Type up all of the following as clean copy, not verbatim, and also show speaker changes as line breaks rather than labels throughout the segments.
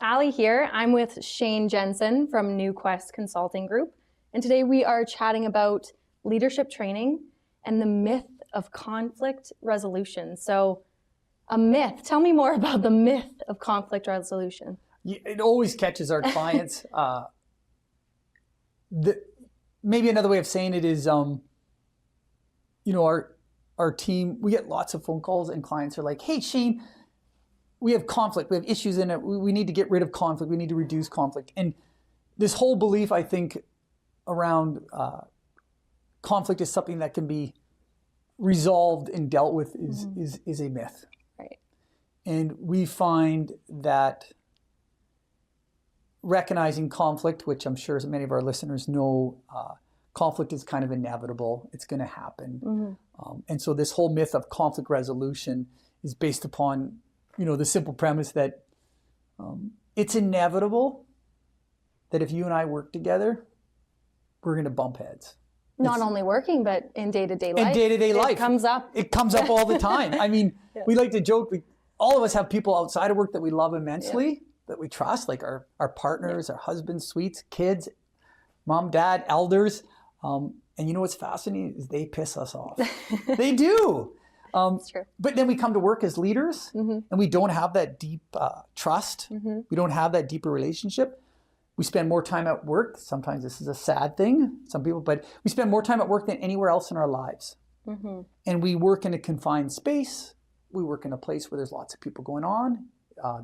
Allie here. I'm with Shane Jensen from NewQuest Consulting Group, and today we are chatting about leadership training and the myth of conflict resolution. So, a myth. Tell me more about the myth of conflict resolution.
It always catches our clients. Maybe another way of saying it is, our team, we get lots of phone calls and clients are like, hey, Shane, we have conflict, we have issues in it, we need to get rid of conflict, we need to reduce conflict. And this whole belief, I think, around conflict is something that can be resolved and dealt with is a myth.
Right.
And we find that recognizing conflict, which I'm sure many of our listeners know, conflict is kind of inevitable. It's going to happen. And so this whole myth of conflict resolution is based upon, the simple premise that it's inevitable that if you and I work together, we're going to bump heads.
Not only working, but in day-to-day life.
In day-to-day life.
It comes up.
It comes up all the time. I mean, we like to joke, all of us have people outside of work that we love immensely, that we trust, like our partners, our husbands, sweets, kids, mom, dad, elders. And you know what's fascinating is they piss us off. They do.
That's true.
But then we come to work as leaders and we don't have that deep trust. We don't have that deeper relationship. We spend more time at work. Sometimes this is a sad thing, some people, but we spend more time at work than anywhere else in our lives. And we work in a confined space. We work in a place where there's lots of people going on.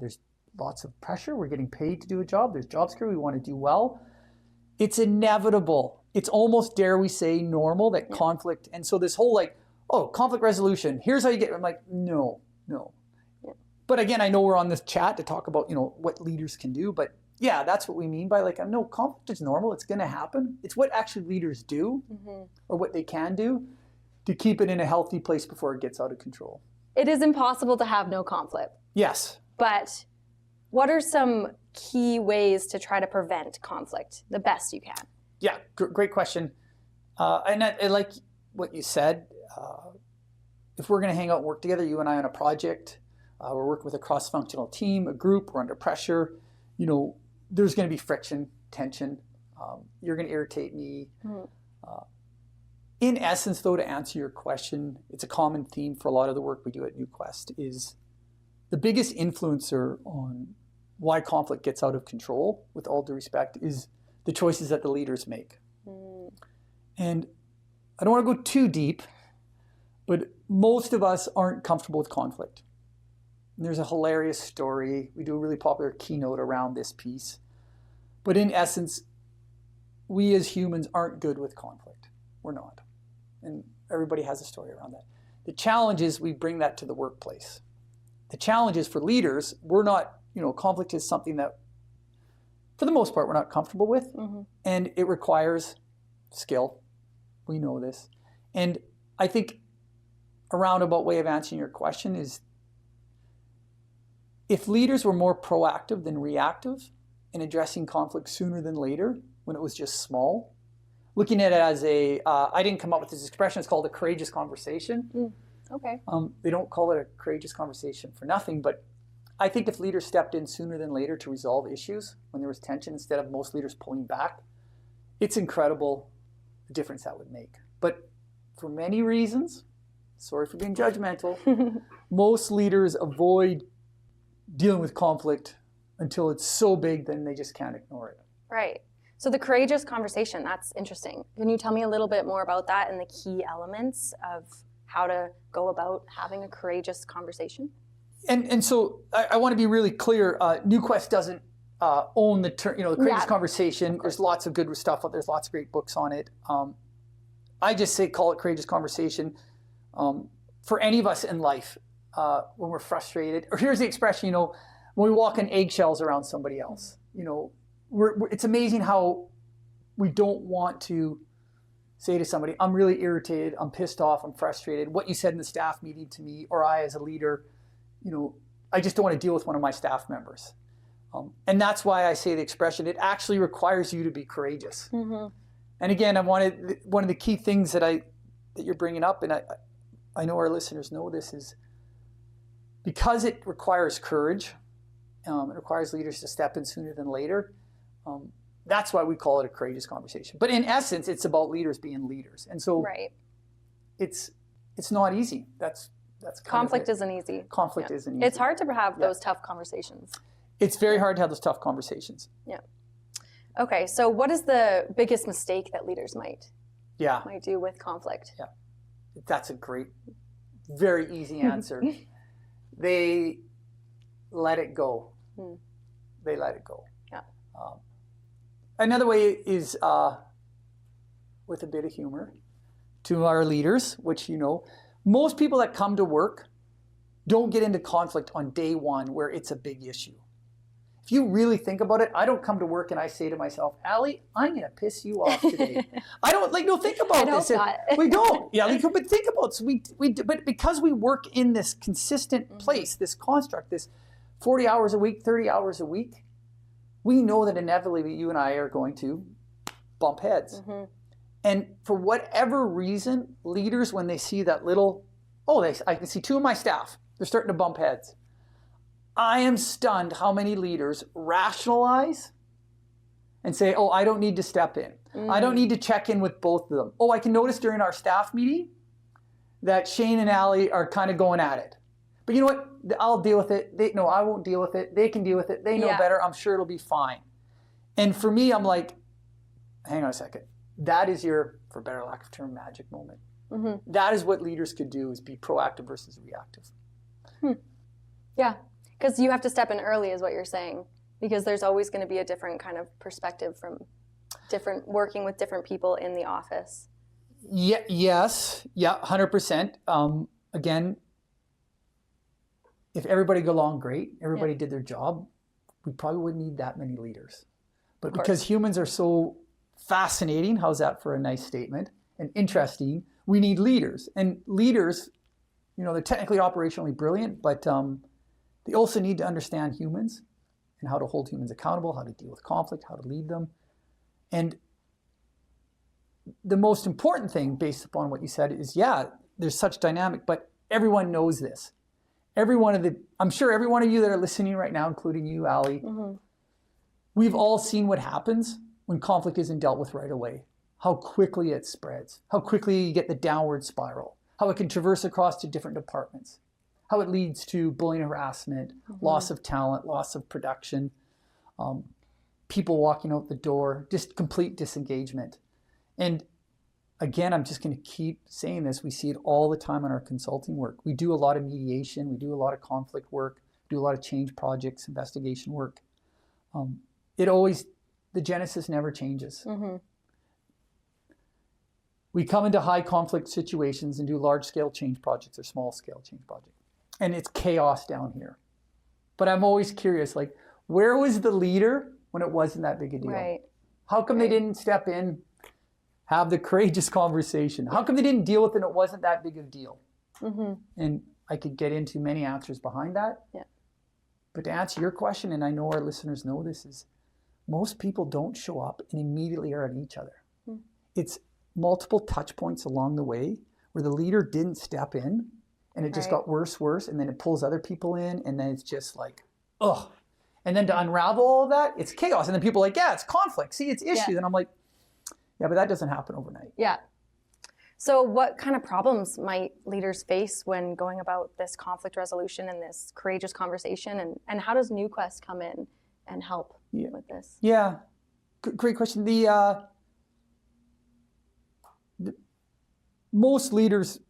There's lots of pressure. We're getting paid to do a job. There's job security. We want to do well. It's inevitable. It's almost, dare we say, normal that conflict. And so this whole conflict resolution, here's how you get, I'm like, no. But again, I know we're on this chat to talk about, what leaders can do, but yeah, that's what we mean by no, conflict is normal. It's going to happen. It's what actually leaders do or what they can do to keep it in a healthy place before it gets out of control.
It is impossible to have no conflict.
Yes.
But what are some key ways to try to prevent conflict the best you can?
Yeah, great question. And I like what you said. If we're going to hang out and work together, you and I on a project, we're working with a cross-functional team, a group, we're under pressure, there's going to be friction, tension. You're going to irritate me. In essence, though, to answer your question, it's a common theme for a lot of the work we do at NewQuest is the biggest influencer on why conflict gets out of control, with all due respect, is the choices that the leaders make. And I don't want to go too deep, but most of us aren't comfortable with conflict. And there's a hilarious story. We do a really popular keynote around this piece. But in essence, we as humans aren't good with conflict. We're not. And everybody has a story around that. The challenge is we bring that to the workplace. The challenge is for leaders, we're not, conflict is something that, for the most part, we're not comfortable with. And it requires skill. We know this. And I think a roundabout way of answering your question is, if leaders were more proactive than reactive in addressing conflict sooner than later, when it was just small, looking at it as I didn't come up with this expression, it's called a courageous conversation.
Okay.
They don't call it a courageous conversation for nothing, but I think if leaders stepped in sooner than later to resolve issues when there was tension, instead of most leaders pulling back, it's incredible the difference that would make. But for many reasons, sorry for being judgmental, most leaders avoid dealing with conflict until it's so big, then they just can't ignore it.
Right. So the courageous conversation, that's interesting. Can you tell me a little bit more about that and the key elements of how to go about having a courageous conversation?
And so I want to be really clear. NewQuest doesn't own the term, the courageous conversation. There's lots of good stuff. There's lots of great books on it. I just say call it courageous conversation. For any of us in life, when we're frustrated, or here's the expression, when we walk on eggshells around somebody else, it's amazing how we don't want to say to somebody, I'm really irritated, I'm pissed off, I'm frustrated. What you said in the staff meeting to me, or I as a leader, I just don't want to deal with one of my staff members. And that's why I say the expression, it actually requires you to be courageous. And again, one of the key things that you're bringing up, and I know our listeners know this, is because it requires courage It requires leaders to step in sooner than later. That's why we call it a courageous conversation. But in essence, it's about leaders being leaders. And so it's not easy. That's
conflict isn't easy.
Conflict isn't easy.
It's hard to have those tough conversations.
It's very hard to have those tough conversations.
Yeah. Okay, so what is the biggest mistake that leaders might do with conflict?
Yeah, that's a great, very easy answer. They let it go. They let it go.
Yeah.
Another way is with a bit of humor to our leaders, which most people that come to work don't get into conflict on day one where it's a big issue. If you really think about it, I don't come to work and I say to myself, Allie, I'm going to piss you off today. I don't think about this. We don't. Yeah, but think about it. So but because we work in this consistent place, this construct, this 40 hours a week, 30 hours a week, we know that inevitably you and I are going to bump heads. And for whatever reason, leaders, when they see that little, I can see two of my staff, they're starting to bump heads. I am stunned how many leaders rationalize and say, I don't need to step in. I don't need to check in with both of them. I can notice during our staff meeting that Shane and Allie are kind of going at it. But you know what? I'll deal with it. I won't deal with it. They can deal with it. They know better. I'm sure it'll be fine. And for me, I'm like, hang on a second. That is your, for better lack of term, magic moment. That is what leaders could do, is be proactive versus reactive.
Yeah, because you have to step in early is what you're saying, because there's always going to be a different kind of perspective from working with different people in the office.
Yes, 100%. Again, if everybody got along great, everybody did their job, we probably wouldn't need that many leaders. But because humans are so fascinating, how's that for a nice statement, and interesting, we need leaders. And leaders, they're technically operationally brilliant, but they also need to understand humans and how to hold humans accountable, how to deal with conflict, how to lead them. And the most important thing, based upon what you said, is there's such dynamic, but everyone knows this. I'm sure every one of you that are listening right now, including you, Allie, we've all seen what happens when conflict isn't dealt with right away. How quickly it spreads, how quickly you get the downward spiral, how it can traverse across to different departments, how it leads to bullying, harassment, loss of talent, loss of production, people walking out the door, just complete disengagement. And again, I'm just going to keep saying this. We see it all the time in our consulting work. We do a lot of mediation. We do a lot of conflict work, do a lot of change projects, investigation work. The genesis never changes. We come into high conflict situations and do large scale change projects or small scale change projects. And it's chaos down here. But I'm always curious, where was the leader when it wasn't that big a deal?
Right.
How come they didn't step in, have the courageous conversation? How come they didn't deal with it and it wasn't that big of a deal? And I could get into many answers behind that.
Yeah.
But to answer your question, and I know our listeners know this, is most people don't show up and immediately are at each other. It's multiple touch points along the way where the leader didn't step in and it just got worse, and then it pulls other people in, and then it's just like, ugh. And then to unravel all of that, it's chaos. And then people are like, it's conflict. See, it's issues. And I'm like, but that doesn't happen overnight.
Yeah. So what kind of problems might leaders face when going about this conflict resolution and this courageous conversation? And how does NewQuest come in and help with this?
Yeah, great question. Most leaders,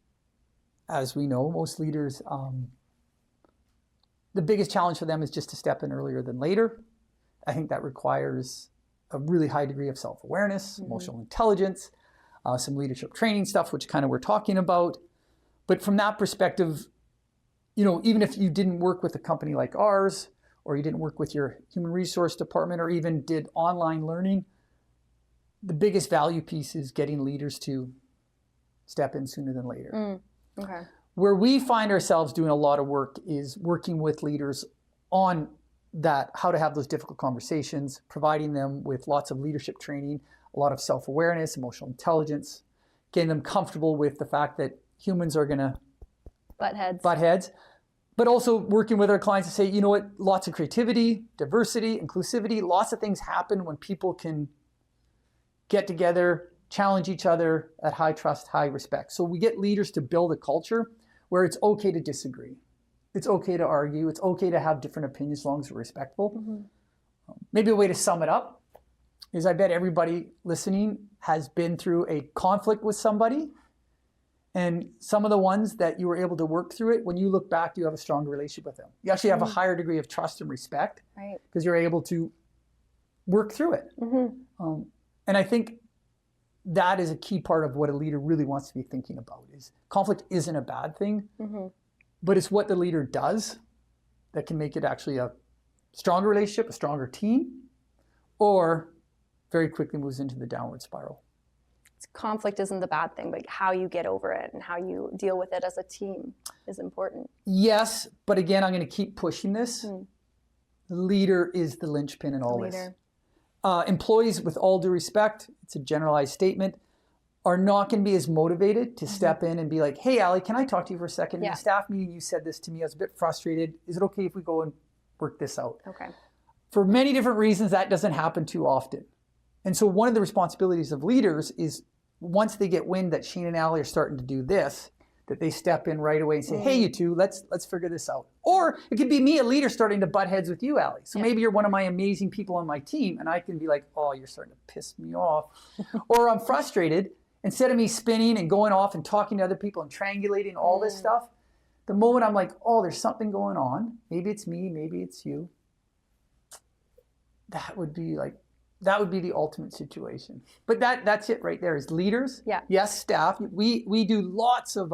as we know, the biggest challenge for them is just to step in earlier than later. I think that requires a really high degree of self-awareness, emotional intelligence, some leadership training stuff, which kind of we're talking about. But from that perspective, even if you didn't work with a company like ours, or you didn't work with your human resource department, or even did online learning, the biggest value piece is getting leaders to step in sooner than later.
Okay.
Where we find ourselves doing a lot of work is working with leaders on that, how to have those difficult conversations, providing them with lots of leadership training, a lot of self-awareness, emotional intelligence, getting them comfortable with the fact that humans are going to
butt heads.
But also working with our clients to say, you know what, lots of creativity, diversity, inclusivity, lots of things happen when people can get together, challenge each other at high trust, high respect. So we get leaders to build a culture where it's okay to disagree. It's okay to argue. It's okay to have different opinions as long as we're respectful. Mm-hmm. Maybe a way to sum it up is I bet everybody listening has been through a conflict with somebody. And some of the ones that you were able to work through it, when you look back, you have a stronger relationship with them. You actually have a higher degree of trust and respect because you're able to work through it. Mm-hmm. And I think that is a key part of what a leader really wants to be thinking about is conflict isn't a bad thing, but it's what the leader does that can make it actually a stronger relationship, a stronger team, or very quickly moves into the downward spiral.
Conflict isn't the bad thing, but how you get over it and how you deal with it as a team is important.
Yes, but again, I'm going to keep pushing this. The leader is the linchpin in all this. Employees, with all due respect, it's a generalized statement, are not going to be as motivated to step in and be like, hey, Allie, can I talk to you for a second? In the staff meeting, you said this to me. I was a bit frustrated. Is it okay if we go and work this out?
Okay.
For many different reasons, that doesn't happen too often. And so one of the responsibilities of leaders is once they get wind that Shane and Allie are starting to do this, that they step in right away and say, hey, you two, let's figure this out. Or it could be me, a leader, starting to butt heads with you, Allie. So maybe you're one of my amazing people on my team, and I can be like, oh, you're starting to piss me off. Or I'm frustrated. Instead of me spinning and going off and talking to other people and triangulating all this stuff, the moment I'm like, oh, there's something going on, maybe it's me, maybe it's you, that would be the ultimate situation. But that's it right there is leaders.
Yeah.
Yes, staff. We do lots of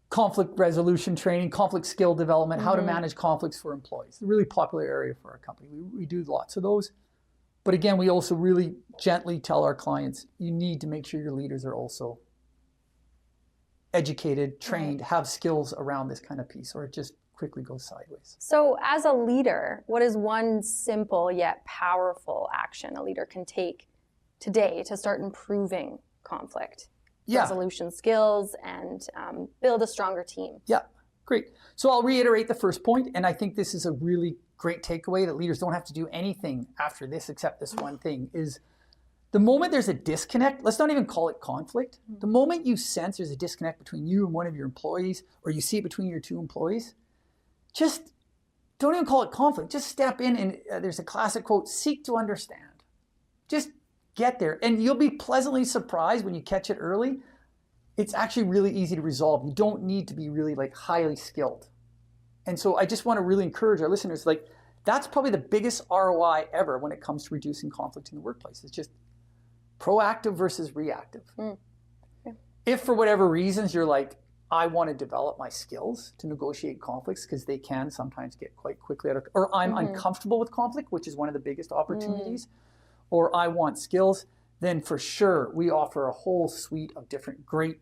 conflict resolution training, conflict skill development, how to manage conflicts for employees. A really popular area for our company. We do lots of those. But again, we also really gently tell our clients, you need to make sure your leaders are also educated, trained, have skills around this kind of piece, or it just quickly goes sideways.
So as a leader, what is one simple yet powerful action a leader can take today to start improving conflict resolution skills and build a stronger team?
Yeah, great. So I'll reiterate the first point, and I think this is a really great takeaway that leaders don't have to do anything after this except this one thing, is the moment there's a disconnect, let's not even call it conflict. The moment you sense there's a disconnect between you and one of your employees, or you see it between your two employees, just don't even call it conflict. Just step in and there's a classic quote, seek to understand. Just get there. And you'll be pleasantly surprised when you catch it early. It's actually really easy to resolve. You don't need to be really highly skilled. And so I just want to really encourage our listeners, that's probably the biggest ROI ever when it comes to reducing conflict in the workplace. It's just proactive versus reactive. If for whatever reasons you're like, I want to develop my skills to negotiate conflicts because they can sometimes get quite quickly or I'm uncomfortable with conflict, which is one of the biggest opportunities, or I want skills, then for sure we offer a whole suite of different great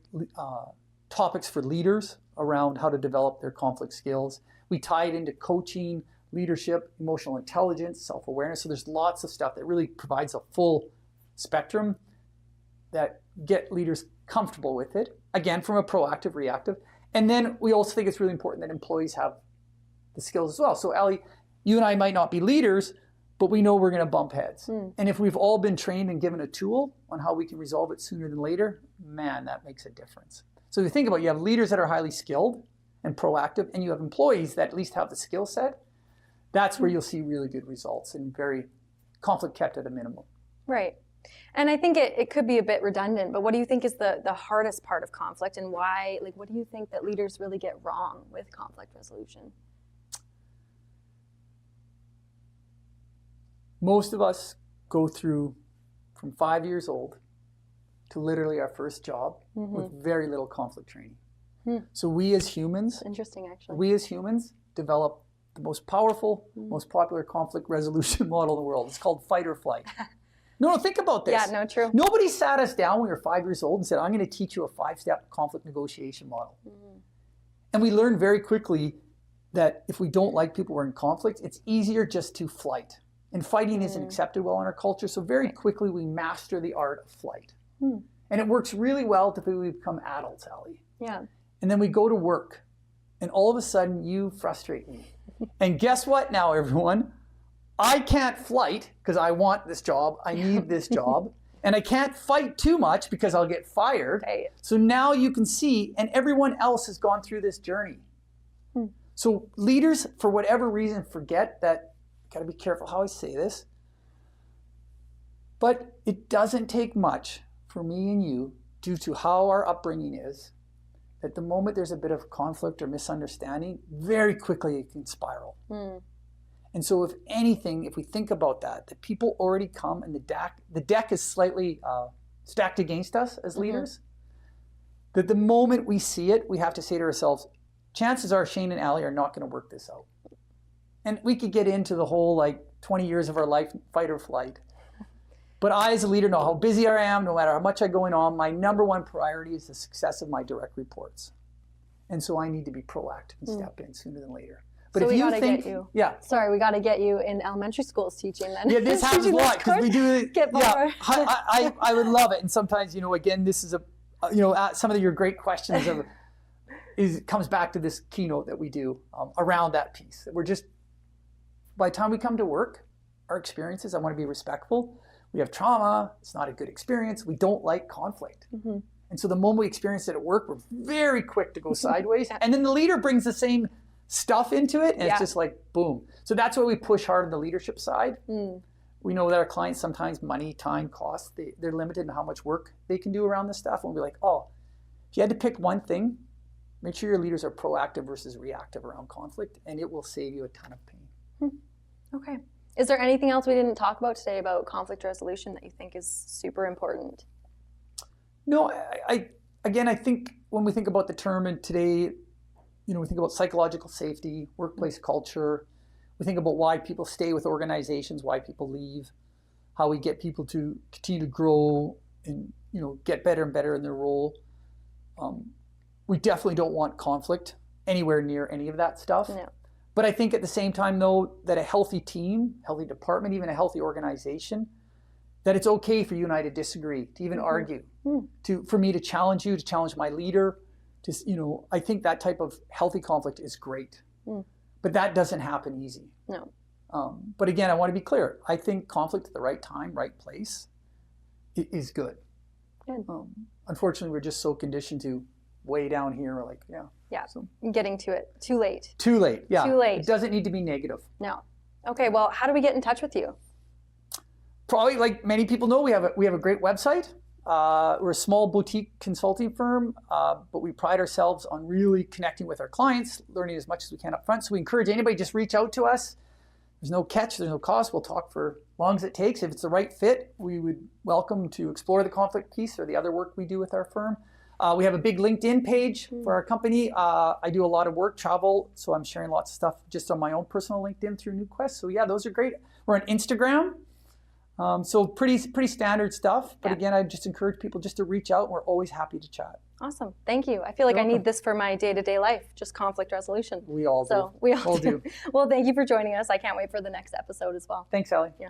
topics for leaders around how to develop their conflict skills. We tie it into coaching, leadership, emotional intelligence, self-awareness. So there's lots of stuff that really provides a full spectrum that get leaders comfortable with it, again, from a proactive, reactive. And then we also think it's really important that employees have the skills as well. So Allie, you and I might not be leaders, but we know we're going to bump heads. And if we've all been trained and given a tool on how we can resolve it sooner than later, man, that makes a difference. So if you think about it, you have leaders that are highly skilled and proactive, and you have employees that at least have the skill set. That's where you'll see really good results and very conflict kept at a minimum.
Right. And I think it could be a bit redundant, but what do you think is the hardest part of conflict, and why, what do you think that leaders really get wrong with conflict resolution?
Most of us go through from 5 years old to literally our first job with very little conflict training. So we as humans,
interesting actually,
we as humans develop the most powerful, most popular conflict resolution model in the world. It's called fight or flight. No, think about this.
Yeah, no, true.
Nobody sat us down when we were 5 years old and said, I'm going to teach you a 5-step conflict negotiation model. And we learned very quickly that if we don't like people who are in conflict, it's easier just to flight. And fighting isn't accepted well in our culture, so very quickly we master the art of flight. And it works really well until we become adults, Allie.
Yeah.
And then we go to work, and all of a sudden you frustrate me. And guess what now, everyone? I can't flight because I want this job. I need this job. And I can't fight too much because I'll get fired.
Right.
So now you can see, and everyone else has gone through this journey. So leaders, for whatever reason, forget that, got to be careful how I say this, but it doesn't take much for me and you, due to how our upbringing is, that the moment there's a bit of conflict or misunderstanding, very quickly it can spiral. And so if anything, if we think about that people already come and the deck is slightly stacked against us as leaders, that the moment we see it, we have to say to ourselves, chances are Shane and Allie are not going to work this out. And we could get into the whole 20 years of our life, fight or flight. But I, as a leader, know how busy I am, no matter how much I'm going on. My number one priority is the success of my direct reports. And so I need to be proactive and step in sooner than later. But
so
if
we
you
gotta
think,
get you.
Yeah.
Sorry, we got to get you in elementary schools teaching then.
Yeah, this happens a lot because we do.
Get more.
Yeah, I would love it. And sometimes, again, this is some of your great questions comes back to this keynote that we do around that piece. We're just, by the time we come to work, our experiences, I want to be respectful. We have trauma. It's not a good experience. We don't like conflict. And so the moment we experience it at work, we're very quick to go sideways. And then the leader brings the same stuff into it, and it's just like, boom. So that's why we push hard on the leadership side. We know that our clients, sometimes money, time, cost, they're limited in how much work they can do around this stuff. And we'll be like, oh, if you had to pick one thing, make sure your leaders are proactive versus reactive around conflict, and it will save you a ton of pain.
Okay. Is there anything else we didn't talk about today about conflict resolution that you think is super important?
No, I think when we think about the term, and today, we think about psychological safety, workplace culture. We think about why people stay with organizations, why people leave, how we get people to continue to grow and get better and better in their role. We definitely don't want conflict anywhere near any of that stuff.
No.
But I think at the same time, though, that a healthy team, healthy department, even a healthy organization, that it's okay for you and I to disagree, to even argue, for me to challenge you, to challenge my leader. I think that type of healthy conflict is great. But that doesn't happen easy.
No.
But again, I want to be clear. I think conflict at the right time, right place is good.
Good.
Unfortunately, we're just so conditioned to way down here. We're like,
Yeah,
so.
Getting to it. Too late.
Too late, yeah.
Too late.
It doesn't need to be negative.
No. Okay, well, how do we get in touch with you?
Probably, like many people know, we have a great website. We're a small boutique consulting firm, but we pride ourselves on really connecting with our clients, learning as much as we can up front. So we encourage anybody, just reach out to us. There's no catch, there's no cost. We'll talk for as long as it takes. If it's the right fit, we would welcome to explore the conflict piece or the other work we do with our firm. We have a big LinkedIn page for our company. I do a lot of work, travel, so I'm sharing lots of stuff just on my own personal LinkedIn through NewQuest. So yeah, those are great. We're on Instagram. So pretty standard stuff. But again, I just encourage people just to reach out. We're always happy to chat.
Awesome. Thank you. I feel like I need this for my day-to-day life, just conflict resolution.
We all do.
So we all do. Well, thank you for joining us. I can't wait for the next episode as well.
Thanks, Allie.
Yeah.